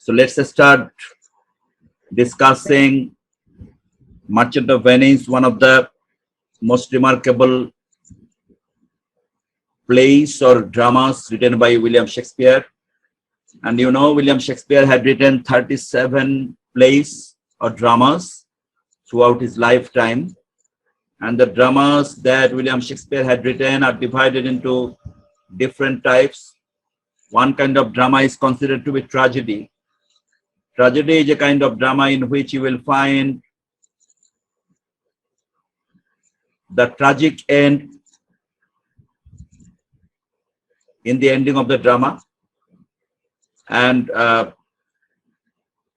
So let's start discussing Merchant of Venice, one of the most remarkable plays or dramas written by William Shakespeare. And you know, William Shakespeare had written 37 plays or dramas throughout his lifetime. And the dramas that William Shakespeare had written are divided into different types. One kind of drama is considered to be tragedy. Tragedy is a kind of drama in which you will find the tragic end in the ending of the drama. And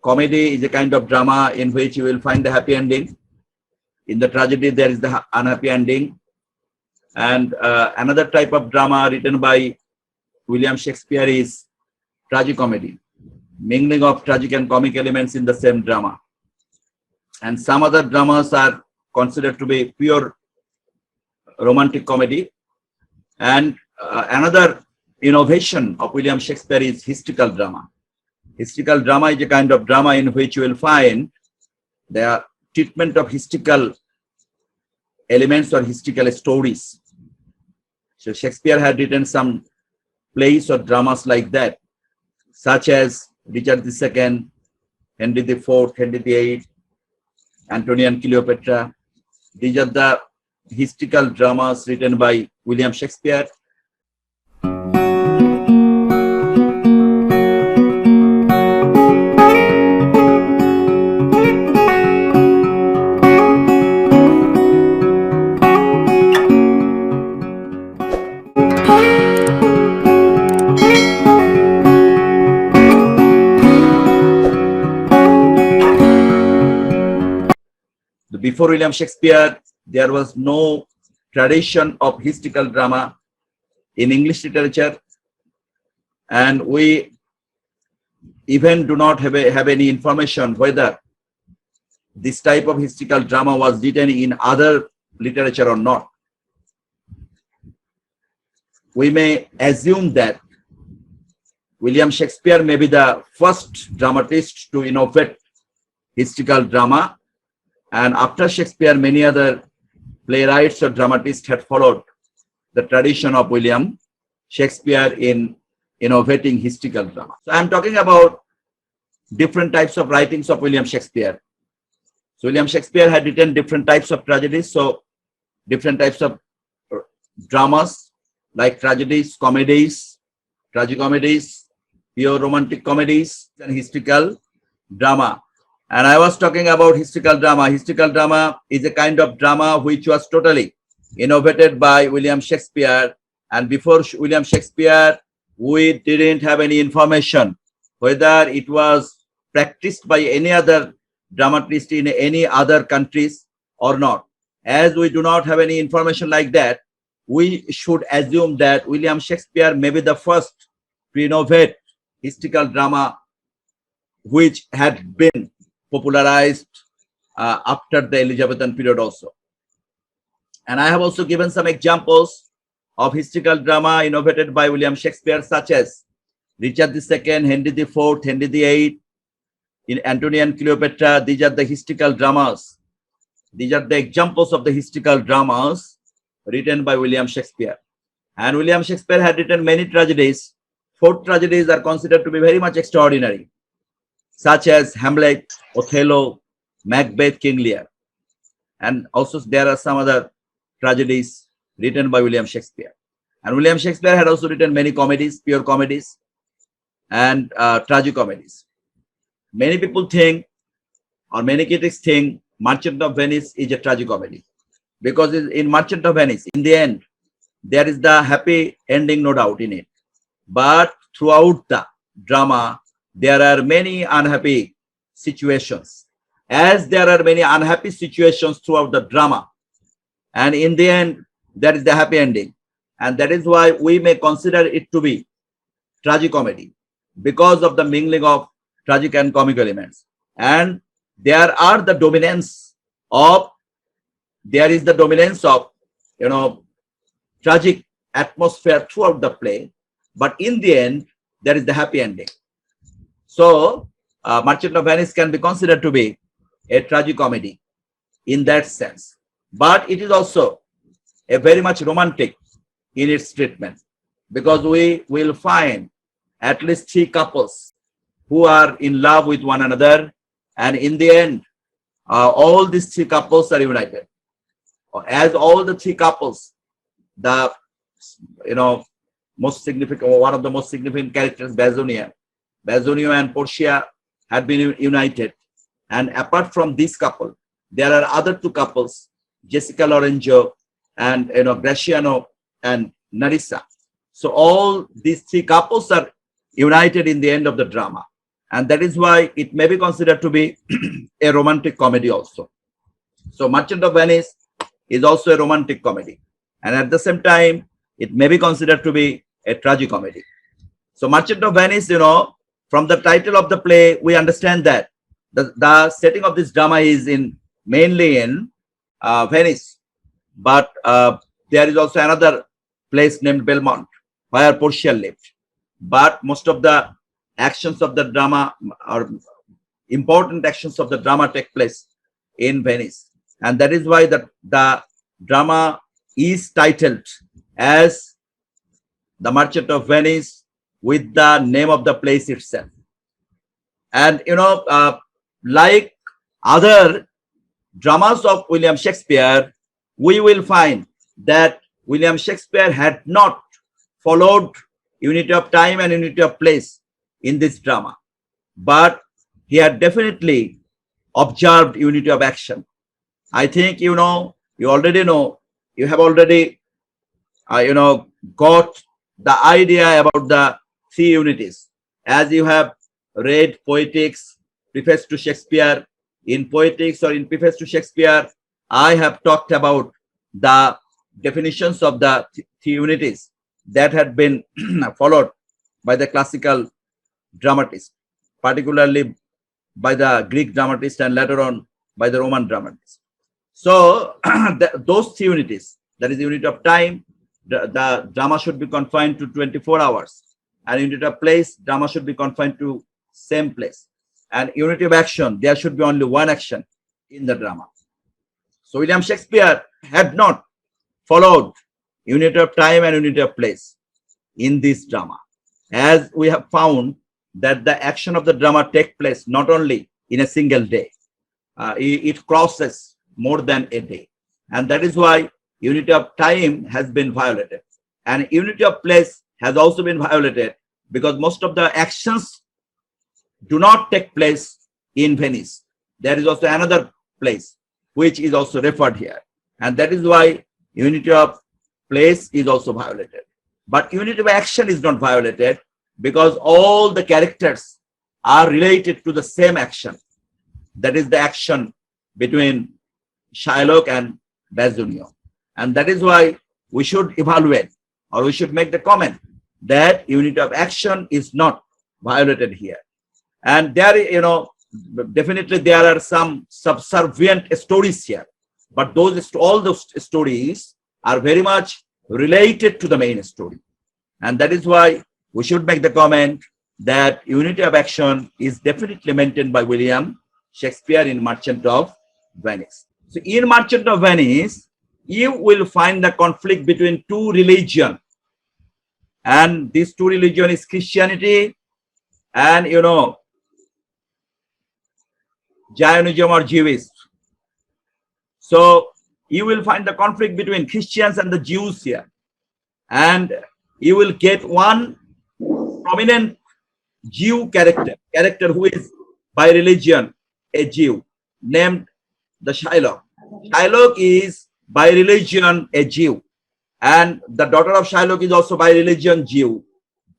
comedy is a kind of drama in which you will find the happy ending. In the tragedy, there is the unhappy ending. And another type of drama written by William Shakespeare is tragicomedy, mingling of tragic and comic elements in the same drama. And some other dramas are considered to be pure romantic comedy. And another innovation of William Shakespeare is historical drama. Historical drama is a kind of drama in which you will find the treatment of historical elements or historical stories. So Shakespeare had written some plays or dramas like that, such as Richard II, Henry IV, Henry VIII, Antony and Cleopatra. These are the historical dramas written by William Shakespeare. Before William Shakespeare, there was no tradition of historical drama in English literature, and we even do not have any information whether this type of historical drama was written in other literature or not. We may assume that William Shakespeare may be the first dramatist to innovate historical drama. And after Shakespeare, many other playwrights or dramatists had followed the tradition of William Shakespeare in innovating historical drama. So I'm talking about different types of writings of William Shakespeare. So William Shakespeare had written different types of tragedies, so different types of dramas like tragedies, comedies, tragicomedies, pure romantic comedies, and historical drama. And I was talking about historical drama. Historical drama is a kind of drama which was totally innovated by William Shakespeare. And before William Shakespeare, we didn't have any information whether it was practiced by any other dramatist in any other countries or not. As we do not have any information like that, we should assume that William Shakespeare may be the first to innovate historical drama, which had been popularized after the Elizabethan period also. And I have also given some examples of historical drama innovated by William Shakespeare, such as Richard II, Henry IV, Henry VIII, in Antony and Cleopatra. These are the historical dramas. These are the examples of the historical dramas written by William Shakespeare. And William Shakespeare had written many tragedies. 4 tragedies are considered to be very much extraordinary, such as Hamlet, Othello, Macbeth, King Lear. And also there are some other tragedies written by William Shakespeare. And William Shakespeare had also written many comedies, pure comedies, and tragicomedies. Many people think, or many critics think, Merchant of Venice is a tragicomedy. Because in Merchant of Venice, in the end, there is the happy ending, no doubt, in it. But throughout the drama, there are many unhappy situations. As there are many unhappy situations throughout the drama, and in the end, there is the happy ending. And that is why we may consider it to be tragicomedy, because of the mingling of tragic and comic elements. And there is the dominance of, tragic atmosphere throughout the play, but in the end, there is the happy ending. So Merchant of Venice can be considered to be a tragicomedy in that sense. But it is also a very much romantic in its treatment, because we will find at least three couples who are in love with one another, and in the end, all these three couples are united. As all the three couples, the most significant, one of the most significant characters, Bassanio and Portia, had been united. And apart from this couple, there are other two couples, Jessica Lorenzo and Graciano and Narissa. So all these three couples are united in the end of the drama, and that is why it may be considered to be a romantic comedy also. So Merchant of Venice is also a romantic comedy, and at the same time it may be considered to be a tragicomedy. So Merchant of Venice, from the title of the play, we understand that the setting of this drama is mainly in Venice, but there is also another place named Belmont where Portia lived. But most of the actions of the drama, or important actions of the drama, take place in Venice, and that is why the drama is titled as The Merchant of Venice, with the name of the place itself. And like other dramas of William Shakespeare, we will find that William Shakespeare had not followed unity of time and unity of place in this drama, but he had definitely observed unity of action. I think you already know, you have already got the idea about the three unities, as you have read Poetics, Preface to Shakespeare. In Poetics or in Preface to Shakespeare, I have talked about the definitions of the three unities that had been followed by the classical dramatists, particularly by the Greek dramatists and later on by the Roman dramatists. So those three unities, that is the unit of time, the drama should be confined to 24 hours, and unit of place, drama should be confined to same place, and unity of action, there should be only one action in the drama. So William Shakespeare had not followed unity of time and unity of place in this drama, as we have found that the action of the drama take place not only in a single day, it crosses more than a day, and that is why unity of time has been violated, and unity of place has also been violated, because most of the actions do not take place in Venice. There is also another place which is also referred here, and that is why unity of place is also violated. But unity of action is not violated, because all the characters are related to the same action. That is the action between Shylock and Bassanio. And that is why we should evaluate, or we should make the comment that unity of action is not violated here. And there, definitely there are some subservient stories here, but all those stories are very much related to the main story. And that is why we should make the comment that unity of action is definitely maintained by William Shakespeare in Merchant of Venice. So in Merchant of Venice, you will find the conflict between two religions, and these two religions is Christianity and Zionism or Jewish. So you will find the conflict between Christians and the Jews here, and you will get one prominent Jew character who is by religion a Jew, named the Shylock. Shylock is by religion a Jew, and the daughter of Shylock is also by religion Jew.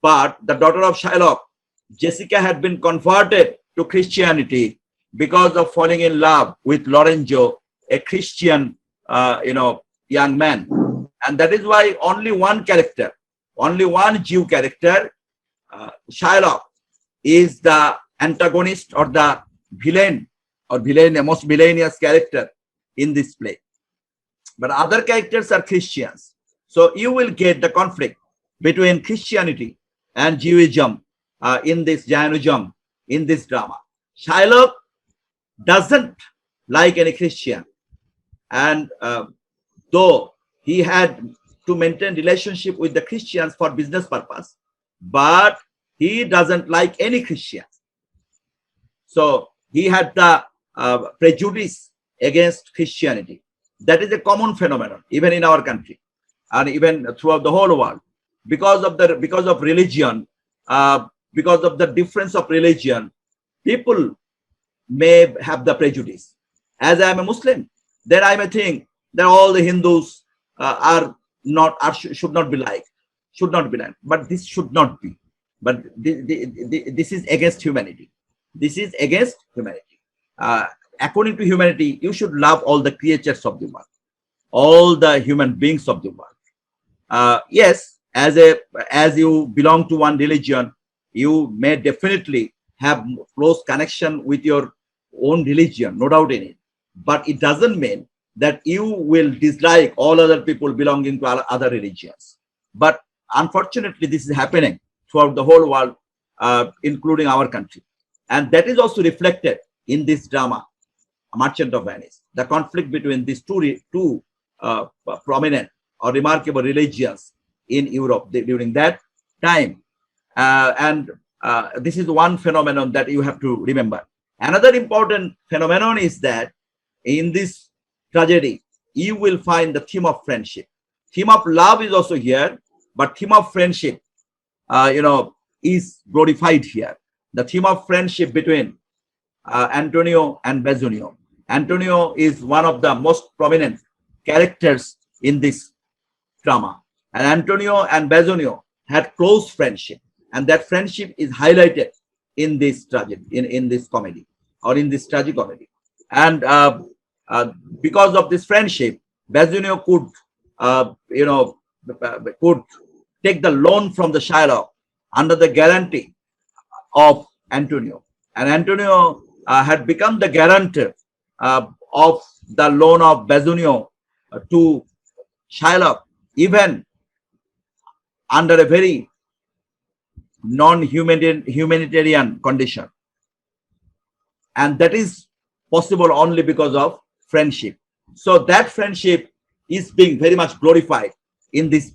But the daughter of Shylock, Jessica, had been converted to Christianity because of falling in love with Lorenzo, a Christian, young man. And that is why only one character, only one Jew character, Shylock, is the antagonist or the villain, or most villainous character in this play. But other characters are Christians. So you will get the conflict between Christianity and Jewism in this Zionism, in this drama. Shylock doesn't like any Christian, and though he had to maintain relationship with the Christians for business purpose, but he doesn't like any Christians. So he had the prejudice against Christianity. That is a common phenomenon, even in our country, and even throughout the whole world, because of religion, because of the difference of religion. People may have the prejudice. As I am a Muslim, then I may think that all the Hindus should not be like. But this should not be. But this is against humanity. This is against humanity. According to humanity, you should love all the creatures of the world, all the human beings of the world. Yes, as you belong to one religion, you may definitely have close connection with your own religion, no doubt in it. But it doesn't mean that you will dislike all other people belonging to other religions. But unfortunately, this is happening throughout the whole world, including our country. And that is also reflected in this drama, Merchant of Venice. The conflict between these two prominent or remarkable religions in Europe during that time. This is one phenomenon that you have to remember. Another important phenomenon is that in this tragedy, you will find the theme of friendship. Theme of love is also here, but theme of friendship, is glorified here. The theme of friendship between Antonio and Bassanio. Antonio is one of the most prominent characters in this drama, and Antonio and Bassanio had close friendship, and that friendship is highlighted in this tragedy, in this comedy, or in this tragicomedy. And because of this friendship, Bassanio could take the loan from the Shylock under the guarantee of Antonio, and Antonio had become the guarantor of the loan of Bassanio to Shylock, even under a very non-humanitarian condition. And that is possible only because of friendship. So that friendship is being very much glorified in this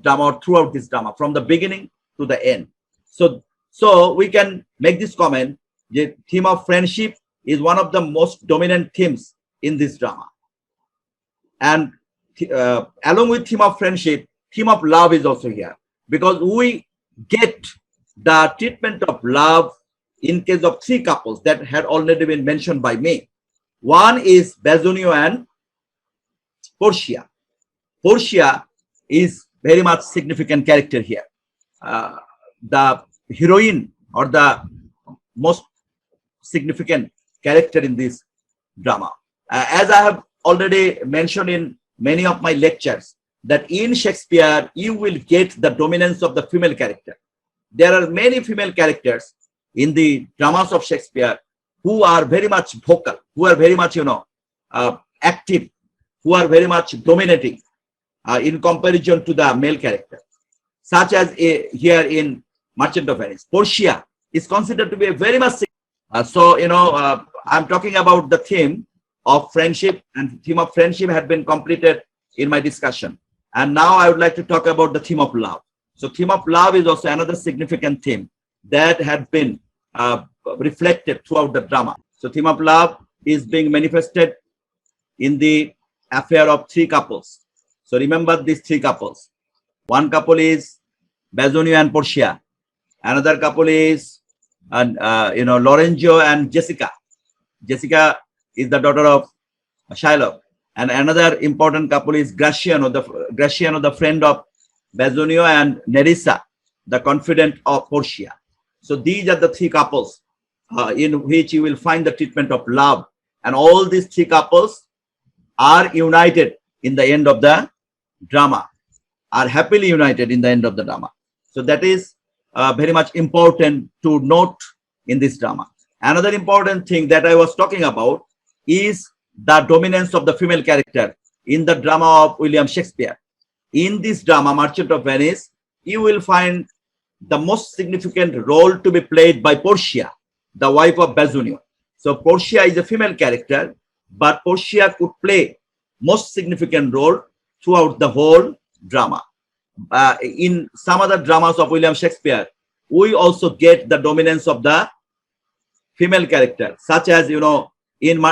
drama, or throughout this drama, from the beginning to the end. So we can make this comment: the theme of friendship is one of the most dominant themes in this drama. And along with theme of friendship, theme of love is also here, because we get the treatment of love in case of three couples that had already been mentioned by me. One is Bassanio and Portia. Portia is very much significant character here. The heroine, or the most significant character in this drama. As I have already mentioned in many of my lectures, that in Shakespeare, you will get the dominance of the female character. There are many female characters in the dramas of Shakespeare who are very much vocal, who are very much, active, who are very much dominating in comparison to the male character. Such as here in Merchant of Venice, Portia is considered to be a very much. I'm talking about the theme of friendship, and theme of friendship had been completed in my discussion. And now I would like to talk about the theme of love. So theme of love is also another significant theme that had been reflected throughout the drama. So theme of love is being manifested in the affair of three couples. So remember these three couples. One couple is Bassanio and Portia. Another couple is Lorenzo and Jessica. Jessica is the daughter of Shylock. And another important couple is Gratiano, the friend of Bassanio, and Nerissa, the confidant of Portia. So these are the three couples in which you will find the treatment of love. And all these three couples are united in the end of the drama, are happily united in the end of the drama. So that is very much important to note in this drama. Another important thing that I was talking about is the dominance of the female character in the drama of William Shakespeare. In this drama, Merchant of Venice, you will find the most significant role to be played by Portia, the wife of Bassanio. So Portia is a female character, but Portia could play most significant role throughout the whole drama. In some other dramas of William Shakespeare, we also get the dominance of the female character, such as, you know, in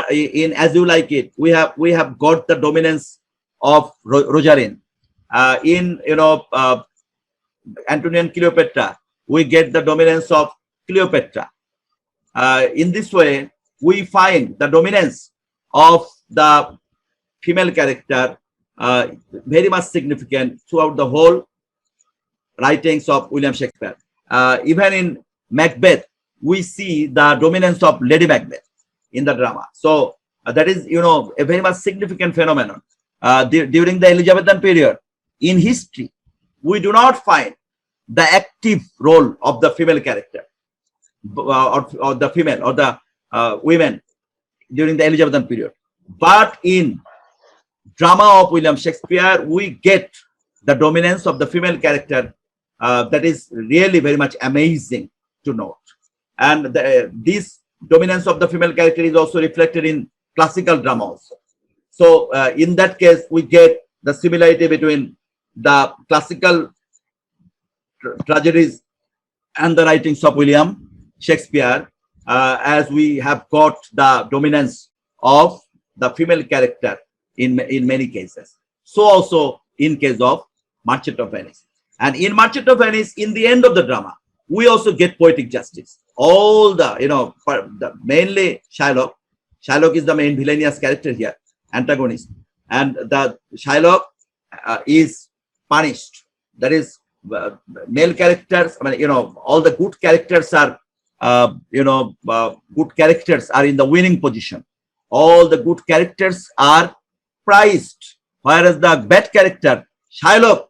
As You Like It, we have got the dominance of Rosaline. In, you know, Antony and Cleopatra, we get the dominance of Cleopatra. In this way, we find the dominance of the female character very much significant throughout the whole writings of William Shakespeare. Even in Macbeth, we see the dominance of Lady Macbeth in the drama. So that is, you know, a very much significant phenomenon. During the Elizabethan period, in history, we do not find the active role of the female character or the female or the women during the Elizabethan period. But in drama of William Shakespeare, we get the dominance of the female character that is really very much amazing to note. And this dominance of the female character is also reflected in classical drama also. So in that case, we get the similarity between the classical tragedies and the writings of William Shakespeare, as we have got the dominance of the female character in many cases. So also in case of Merchant of Venice. And in Merchant of Venice, in the end of the drama, we also get poetic justice. All the, you know, mainly Shylock. Shylock is the main villainous character here, antagonist. And the Shylock is punished. That is, male characters, I mean, you know, all the good characters are, good characters are in the winning position. All the good characters are prized, whereas the bad character, Shylock,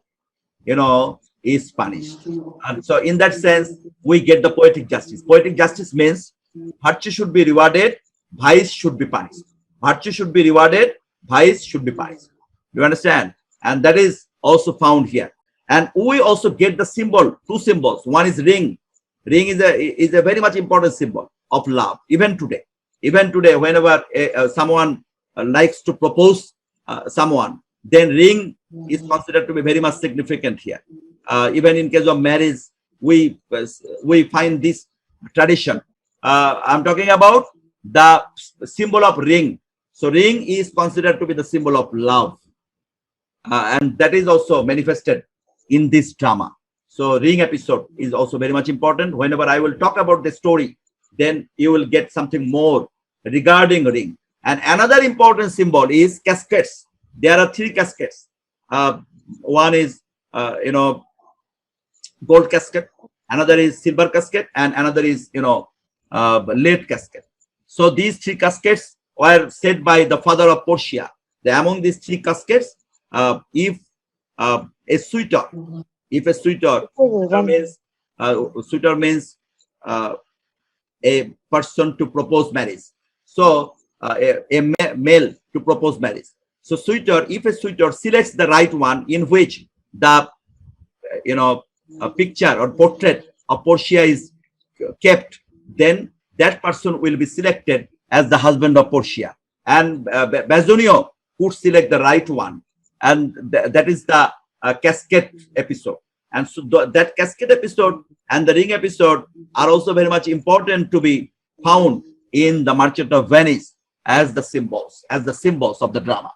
you know, is punished. And so in that sense, we get the poetic justice. Poetic justice means virtue should be rewarded, vice should be punished. Virtue should be rewarded, vice should be punished. You understand? And that is also found here. And we also get the symbol, two symbols. One is ring. Ring is a very much important symbol of love, even today. Even today, whenever someone likes to propose someone, then ring is considered to be very much significant here. Even in case of marriage, we find this tradition. I'm talking about the symbol of ring. So ring is considered to be the symbol of love. And that is also manifested in this drama. So ring episode is also very much important. Whenever I will talk about the story, then you will get something more regarding ring. And another important symbol is caskets. There are three caskets. One is, gold casket. Another is silver casket, and another is, lead casket. So these three caskets were said by the father of Portia. Among these three caskets, if a suitor means a person to propose marriage. So a male to propose marriage. So if a suitor selects the right one, in which the a picture or portrait of Portia is kept, then that person will be selected as the husband of Portia. And Bassanio could select the right one, and that is the casket episode. And so that casket episode and the ring episode are also very much important to be found in the Merchant of Venice as the symbols of the drama.